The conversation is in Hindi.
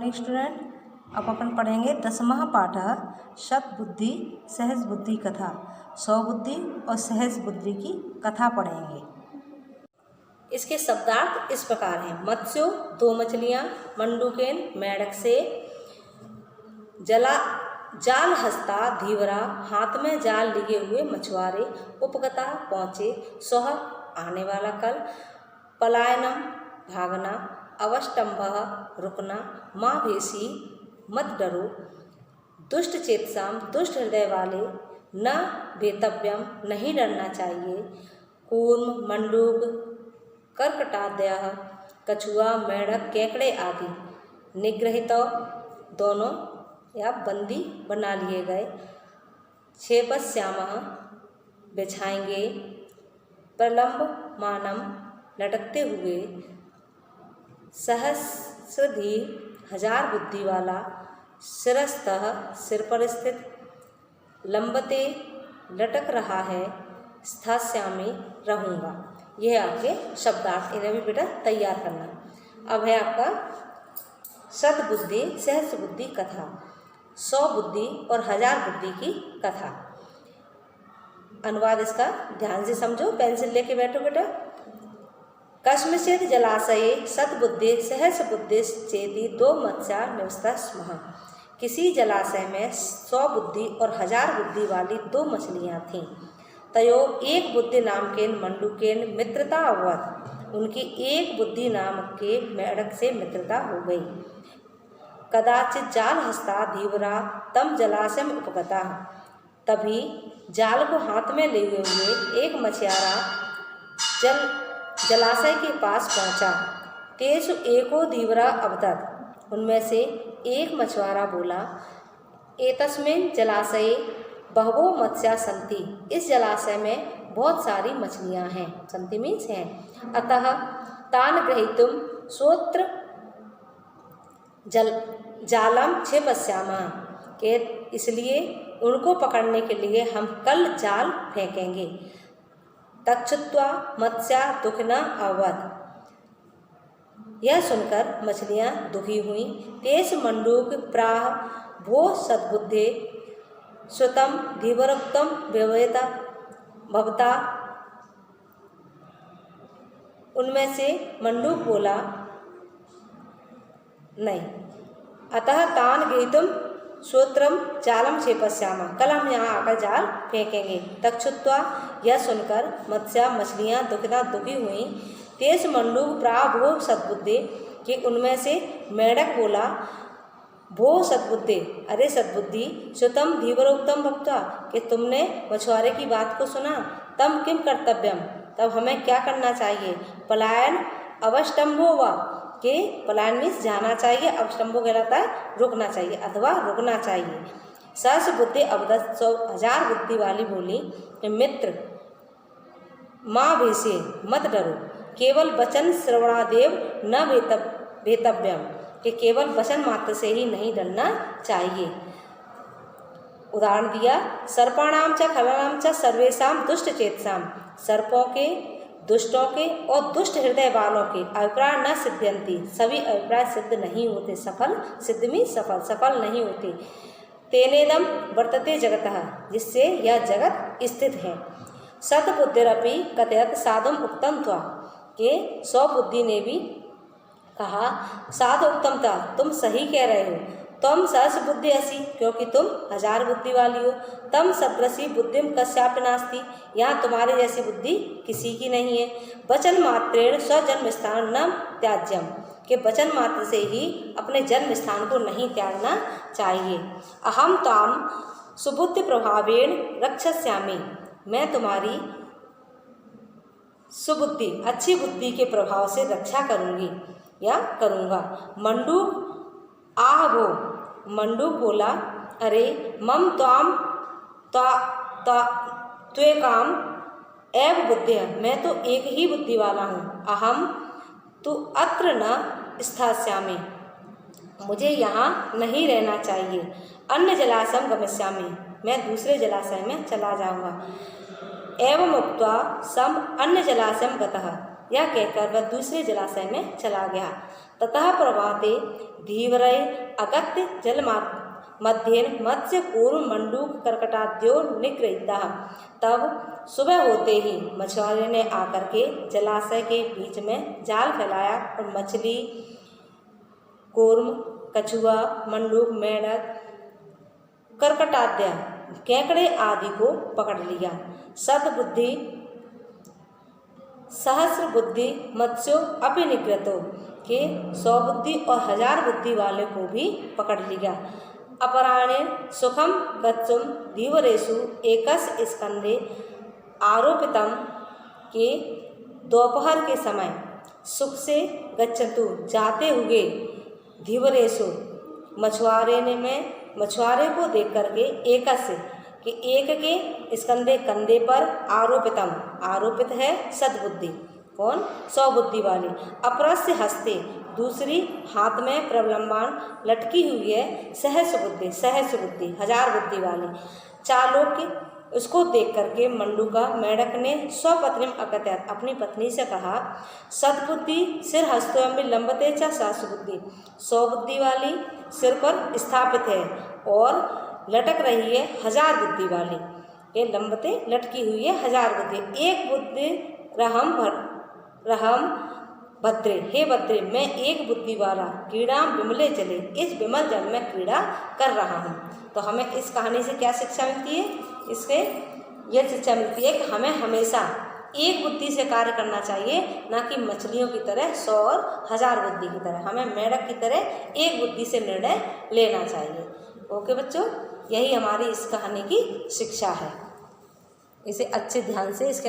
Morning student. अब अपन पढ़ेंगे 10वां पाठ शत बुद्धि सहज बुद्धि कथा। सौ बुद्धि और सहज बुद्धि की कथा पढ़ेंगे। इसके शब्दार्थ इस प्रकार हैं। मत्स्यो दो मछलियाँ, मंडूकेन मेढक से, जाल हंसता धीवरा हाथ में जाल लिए हुए मछुआरे, उपगता पहुँचे सोह आने वाला कल, पलायनम भागना, अवष्टम्भः रुकना, माँ भेसी मत डरो, दुष्ट चेतसाम दुष्ट हृदय वाले, न भेतव्यम नहीं डरना चाहिए, कूर्म मंडूक कर्कटाद्यः कछुआ मेढक केकड़े आदि, निग्रहित दोनों या बंदी बना लिए गए, क्षेपस्यामः बिछाएंगे, प्रलम्ब मानम लटकते हुए, सहस्रधी हजार बुद्धि वाला, शिरस्तः सिर पर स्थित, लंबते लटक रहा है, स्थास्यामि रहूँगा। यह आपके शब्दार्थ, इन्हें भी बेटा तैयार करना। अब है आपका शत बुद्धि सहस्र बुद्धि कथा, 100 बुद्धि और 1000 बुद्धि की कथा। अनुवाद इसका ध्यान से समझो, पेंसिल लेके बैठो बेटा। कस्मिंश्चित् जलाशये शतबुद्धि सहस्र बुद्धि चेति दो मत्स्या निवसतः स्मः। किसी जलाशय में 100 बुद्धि और 1000 बुद्धि वाली 2 मछलियाँ थीं। तयो एक बुद्धि नाम के मंडूकेन मित्रता अभवत्। उनकी एक बुद्धि नाम के मेढक से मित्रता हो गई। कदाचित जाल हंसता धीवरा तम जलाशय में उपगता। तभी जाल को हाथ में लिए हुए एक मछुआरा जलाशय के पास पहुंचा। तेषु एको धीवरा अवदत्। उनमें से एक मछुआरा बोला, एतस्मिन् जलाशये बहवो मत्स्या सन्ति। इस जलाशय में बहुत सारी मछलियां हैं। सन्ति मीन्स हैं। अतः तान ग्रहीतुम श्रोत्र जालम क्षेपस्यामः। के इसलिए उनको पकड़ने के लिए हम कल जाल फेंकेंगे। तच्छ्रुत्वा मत्स्या दुःखिनः अभवत्। यह सुनकर मछलियां दुखी हुईं। तेषु मंडूक प्राह भो सद्बुद्धे श्रुतं धीवरोक्तं व्यवहृता भवता। उनमें से मंडूक बोला, नहीं, अतः तान गृहीतुम श्रोत्रम जालम क्षेपस्यामः। कल हम यहाँ आकर जाल फेंकेंगे। तच्छ्रुत्वा यह सुनकर मत्स्या मछलियाँ दुखी हुई। तेज मंडूक प्राह भो सद्बुद्धे, कि उनमें से मेढक बोला, भो सद्बुद्धे, अरे सद्बुद्धि, श्रुतम धीवरोक्तम भक्त्वा, कि तुमने मछुआरे की बात को सुना। तम किम कर्तव्यम, तब हमें क्या करना चाहिए। पलायन अवष्टम्भो वा, कि पलायन मीन्स जाना चाहिए, अवष्टम्भो कहलाता है रुकना चाहिए अथवा रुकना चाहिए। सहस्र बुद्धि अवदत्, 1000 बुद्धि वाली बोली, मित्र माँ भेसे मत डरो, केवल वचन श्रवणादेव न भेतव्यम, कि केवल वचन मात्र से ही नहीं डरना चाहिए। उदाहरण दिया, सर्पाणाम च खलानाम च सर्वेषाम दुष्ट चेतसाम। सर्पों के, दुष्टों के और दुष्ट हृदय वालों के अभिप्राय न सिद्ध्यन्ति। सभी अभिप्राय सिद्ध नहीं होते। सफल, सिद्ध में सफल नहीं होते। तेनेदम वर्तते जगतः, जिससे यह जगत स्थित है। शतबुद्धिरपि कथयत साधुम उक्तम त्वा, के 100 बुद्धि ने भी कहा, साधु उक्तम था, तुम सही कह रहे हो। तुम सहस्र बुद्धि असि, क्योंकि तुम 1000 बुद्धि वाली हो। तम सदृशी बुद्धिम कस्यापि नास्ति, यहाँ तुम्हारी जैसी बुद्धि किसी की नहीं है। वचन मात्रेण स्वजन्म स्थान न त्याज्यम, के वचन मात्र से ही अपने जन्म स्थान को नहीं त्यागना चाहिए। अहम ताम सुबुद्धि प्रभावेण रक्षस्यामि, मैं तुम्हारी सुबुद्धि अच्छी बुद्धि के प्रभाव से रक्षा करूँगी या करूँगा। मंडूक आह भो, मंडूक बोला, अरे मम त्वाम त्वेकाम एव बुद्धि, मैं तो एक ही बुद्धि वाला हूँ। अहम तु अत्र न स्थास्यामि, मुझे यहाँ नहीं रहना चाहिए। अन्य जलाशयम गमिष्यामि, मैं दूसरे जलाशय में चला जाऊँगा। एवं उक्त्वा सम अन्य जलाशयम गतः, यह कहकर वह दूसरे जलाशय में चला गया। ततः प्रभाते धीवरे अगत्य जल मध्येन मत्स्य कूर्म मंडूक कर्कटाद्यो निगृहीतः। तब सुबह होते ही मछुआरे ने आकर के जलाशय के बीच में जाल फैलाया और मछली, कूर्म, कछुआ, मंडूक, मेंढक, कर्कटाद्य, केकड़े आदि को पकड़ लिया। सद्बुद्धि सहस्र बुद्धि मत्स्यो अपि निगृहीतो के 100 बुद्धि और 1000 बुद्धि वाले को भी पकड़ लिया। अपराह्ने सुखम गच्छुम धीवरेषु एकस स्कंदे आरोपितम के दोपहर के समय सुख से गच्छतु जाते हुए धीवरेषु मछुआरे को देख करके एकस कि एक के स्कंदे कंधे पर आरोपित है सद्बुद्धि, कौन? 100 बुद्धि वाली। अपरस्य हस्ते दूसरी हाथ में प्रबलम्बान लटकी हुई है सहस्र बुद्धि 1000 बुद्धि वाली। चालोक्य उसको देख करके मंडूका मेढक ने स्वपत्नी अकथयत अपनी पत्नी से कहा, सद्बुद्धि सिर हस्तों लंबते च सहस्र बुद्धि, 100 बुद्धि वाली सिर पर स्थापित है और लटक रही है 1000 बुद्धि वाली। ये लंबते लटकी हुई है 1000 बुद्धि। एक बुद्धि रहम भद्रे, हे भद्रे मैं एक बुद्धि वाला क्रीड़ा विमले जले, इस विमल जल में क्रीड़ा कर रहा हूँ। तो हमें इस कहानी से क्या शिक्षा मिलती है? इससे यह शिक्षा मिलती है कि हमें हमेशा एक बुद्धि से कार्य करना चाहिए, ना कि मछलियों की तरह 100 और 1000 बुद्धि की तरह। हमें मेढक की तरह एक बुद्धि से निर्णय लेना चाहिए। ओके बच्चों, यही हमारी इस कहानी की शिक्षा है। इसे अच्छे ध्यान से इसके